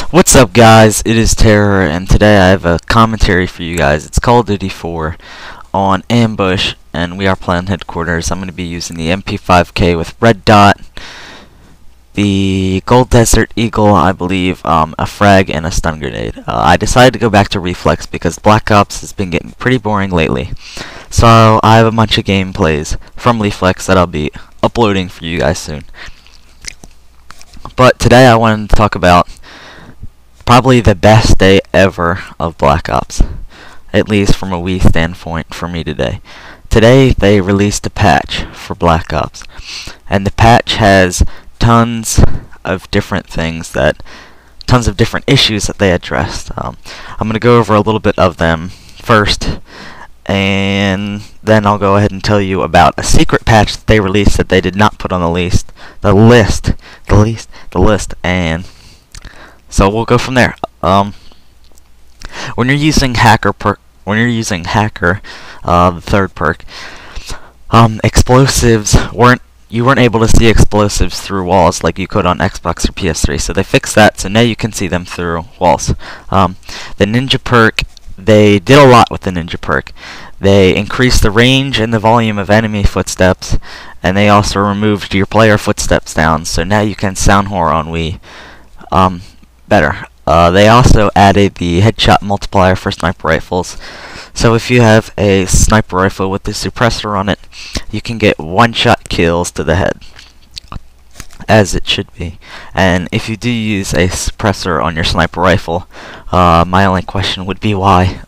What's up, guys? It is Terror, and today I have a commentary for you guys. It's Call of Duty 4 on Ambush, and we are playing headquarters. I'm going to be using the MP5K with Red Dot, the Gold Desert Eagle, I believe, a frag, and a stun grenade. I decided to go back to Reflex because Black Ops has been getting pretty boring lately. So I have a bunch of gameplays from Reflex that I'll be uploading for you guys soon. But today I wanted to talk about probably the best day ever of Black Ops, at least from a Wii standpoint for me today. Today they released a patch for Black Ops, and the patch has tons of different issues that they addressed. I'm going to go over a little bit of them first, and then I'll go ahead and tell you about a secret patch that they released that they did not put on the list, and so we'll go from there. When you're using Hacker, the third perk, explosives you weren't able to see explosives through walls like you could on Xbox or PS3. So they fixed that, so now you can see them through walls. The Ninja perk, they did a lot with the Ninja perk. They increased the range and the volume of enemy footsteps, and they also removed your player footsteps down, so now you can sound horror on Wii better. They also added the headshot multiplier for sniper rifles. So if you have a sniper rifle with the suppressor on it, you can get one-shot kills to the head, as it should be. And if you do use a suppressor on your sniper rifle, my only question would be why.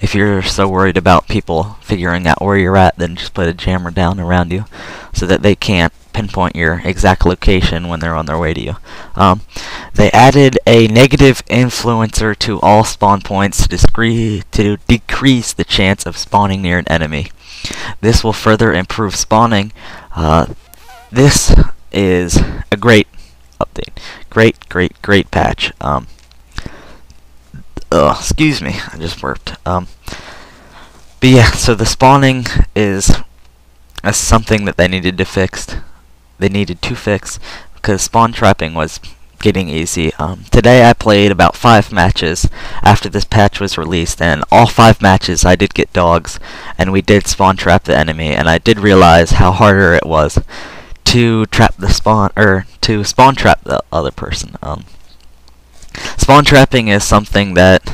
If you're so worried about people figuring out where you're at, then just put a jammer down around you so that they can't pinpoint your exact location when they're on their way to you. They added a negative influencer to all spawn points to decrease the chance of spawning near an enemy. This will further improve spawning. This is a great update. Great patch. Excuse me, I just burped. But yeah, so the spawning is something that they needed to fix. Because spawn trapping was getting easy. Today I played about 5 matches after this patch was released, and all 5 matches I did get dogs, and we did spawn trap the enemy, and I did realize how harder it was to trap the spawn trap the other person. Spawn trapping is something that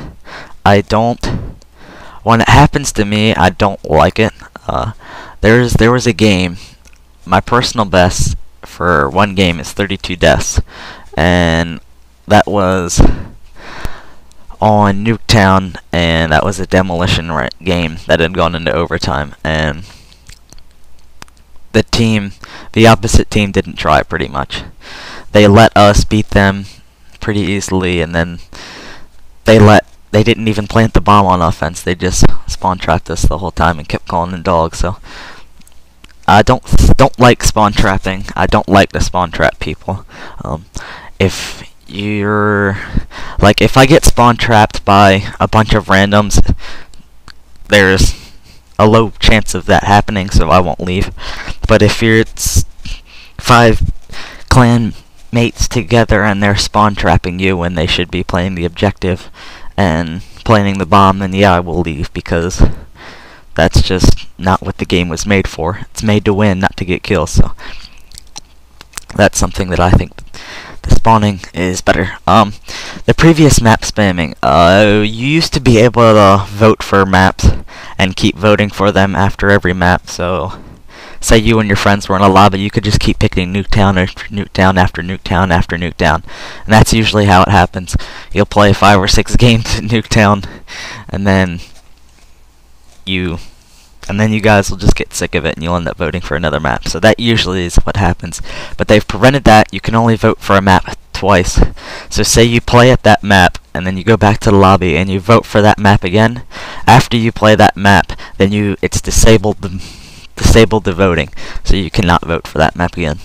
when it happens to me, I don't like it. There was a game. My personal best for one game is 32 deaths, and that was on Nuketown, and that was a demolition game that had gone into overtime, and the opposite team didn't try pretty much. They let us beat them pretty easily, and then they didn't even plant the bomb on offense. They just spawn trapped us the whole time and kept calling in dogs. So I don't like spawn trapping. I don't like to spawn trap people. If I get spawn trapped by a bunch of randoms, there's a low chance of that happening, so I won't leave. But if it's 5 clan mates together and they're spawn trapping you when they should be playing the objective and planting the bomb, then yeah, I will leave, because that's just not what the game was made for. It's made to win, not to get kills. So that's something that I think the spawning is better. The previous map spamming, you used to be able to vote for maps and keep voting for them after every map. So say you and your friends were in a lobby, you could just keep picking Nuketown after Nuketown after Nuketown after Nuketown, and that's usually how it happens. You'll play 5 or 6 games in Nuketown, and then you guys will just get sick of it, and you'll end up voting for another map. So that usually is what happens. But they've prevented that. You can only vote for a map twice. So say you play at that map, and then you go back to the lobby, and you vote for that map again. After you play that map, then it's disabled the voting, so you cannot vote for that map again.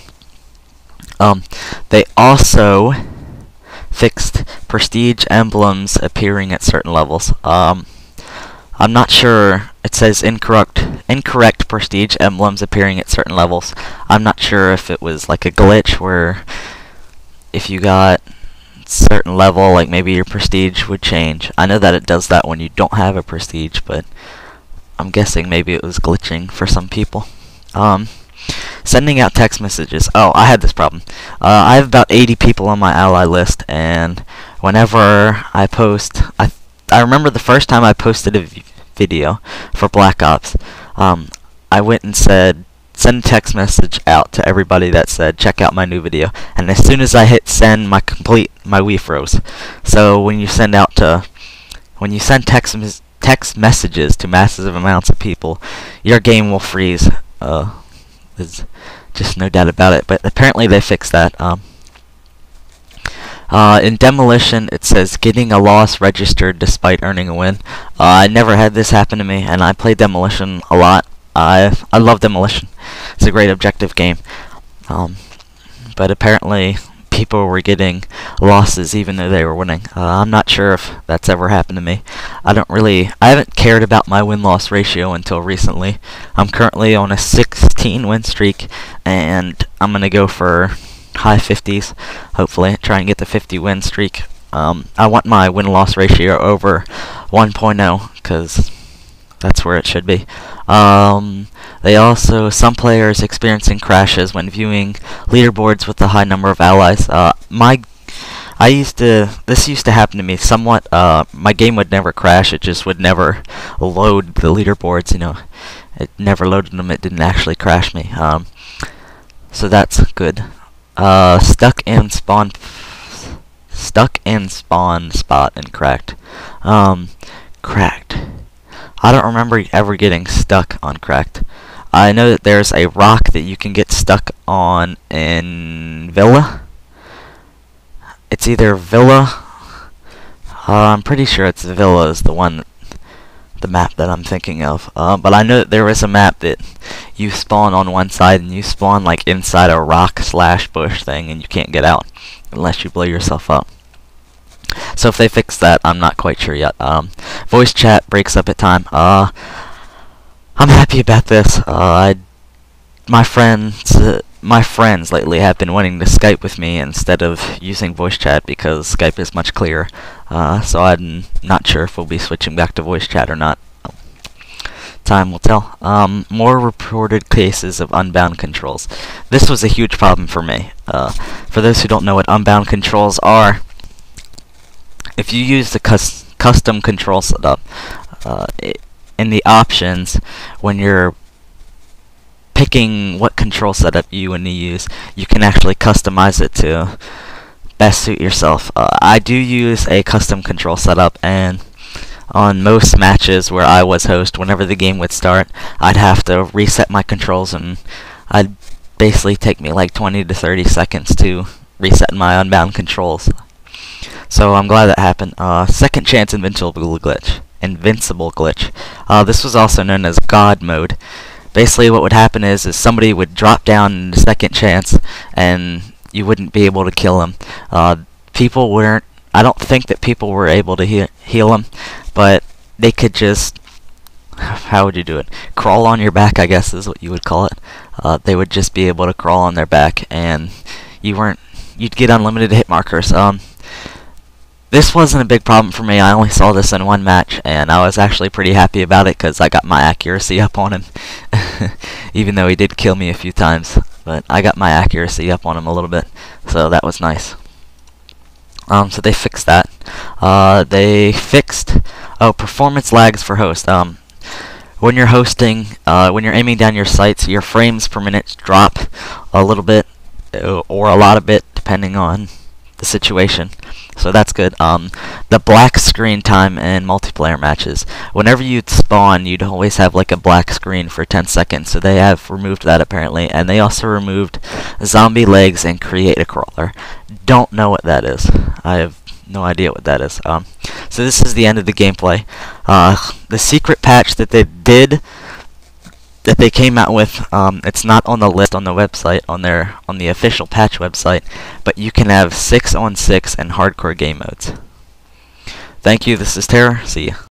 They also fixed Prestige Emblems appearing at certain levels. I'm not sure. It says incorrect Prestige Emblems appearing at certain levels. I'm not sure if it was like a glitch where if you got certain level, like maybe your prestige would change. I know that it does that when you don't have a prestige, but I'm guessing maybe it was glitching for some people. Sending out text messages. Oh, I had this problem. I have about 80 people on my ally list, and whenever I post, I remember the first time I posted a video for Black Ops, I went and said, send a text message out to everybody that said, check out my new video. And as soon as I hit send, my Wii froze. So when you send text messages to massive amounts of people, your game will freeze. There's just no doubt about it. But apparently they fixed that. In Demolition, it says getting a loss registered despite earning a win. I never had this happen to me, and I play Demolition a lot. I love Demolition. It's a great objective game. But apparently people were getting losses even though they were winning. I'm not sure if that's ever happened to me. I haven't cared about my win-loss ratio until recently. I'm currently on a 16 win streak, and I'm gonna go for high 50s, hopefully, try and get the 50 win streak. I want my win-loss ratio over 1.0, because that's where it should be. Some players experiencing crashes when viewing leaderboards with a high number of allies. This used to happen to me somewhat. My game would never crash, it just would never load the leaderboards, It never loaded them, it didn't actually crash me. So that's good. Stuck in spawn spot and cracked. Cracked. I don't remember ever getting stuck on cracked. I know that there's a rock that you can get stuck on in Villa. It's either Villa. I'm pretty sure it's Villa is the map that I'm thinking of. But I know that there is a map that you spawn on one side and you spawn like inside a rock/bush thing, and you can't get out unless you blow yourself up. So if they fix that, I'm not quite sure yet. Voice chat breaks up at time. I'm happy about this. My friends lately have been wanting to Skype with me instead of using voice chat because Skype is much clearer. So I'm not sure if we'll be switching back to voice chat or not. Time will tell. More reported cases of unbound controls. This was a huge problem for me. For those who don't know what unbound controls are, if you use the custom control setup, in the options, when you're picking what control setup you want to use, you can actually customize it to best suit yourself. I do use a custom control setup, and on most matches where I was host, whenever the game would start, I'd have to reset my controls, and I'd basically take me like 20 to 30 seconds to reset my unbound controls. So I'm glad that happened. Second chance invincible glitch. This was also known as God mode. Basically what would happen is somebody would drop down in the second chance and you wouldn't be able to kill him. I don't think that people were able to heal him, but they could just, how would you do it? Crawl on your back, I guess is what you would call it. They would just be able to crawl on their back, and you'd get unlimited hit markers. This wasn't a big problem for me. I only saw this in one match, and I was actually pretty happy about it because I got my accuracy up on him. Even though he did kill me a few times, but I got my accuracy up on him a little bit, so that was nice. So they fixed that. They fixed performance lags for host. When you're hosting, when you're aiming down your sights, your frames per minute drop a little bit or a lot of bit depending on the situation. So that's good. The black screen time in multiplayer matches. Whenever you'd spawn, you'd always have like a black screen for 10 seconds. So they have removed that apparently, and they also removed zombie legs and create a crawler. Don't know what that is. I have no idea what that is. So this is the end of the gameplay. The secret patch that they came out with, it's not on the list on the website, on the official patch website, but you can have 6-on-6 and hardcore game modes. Thank you, this is Terror, see ya.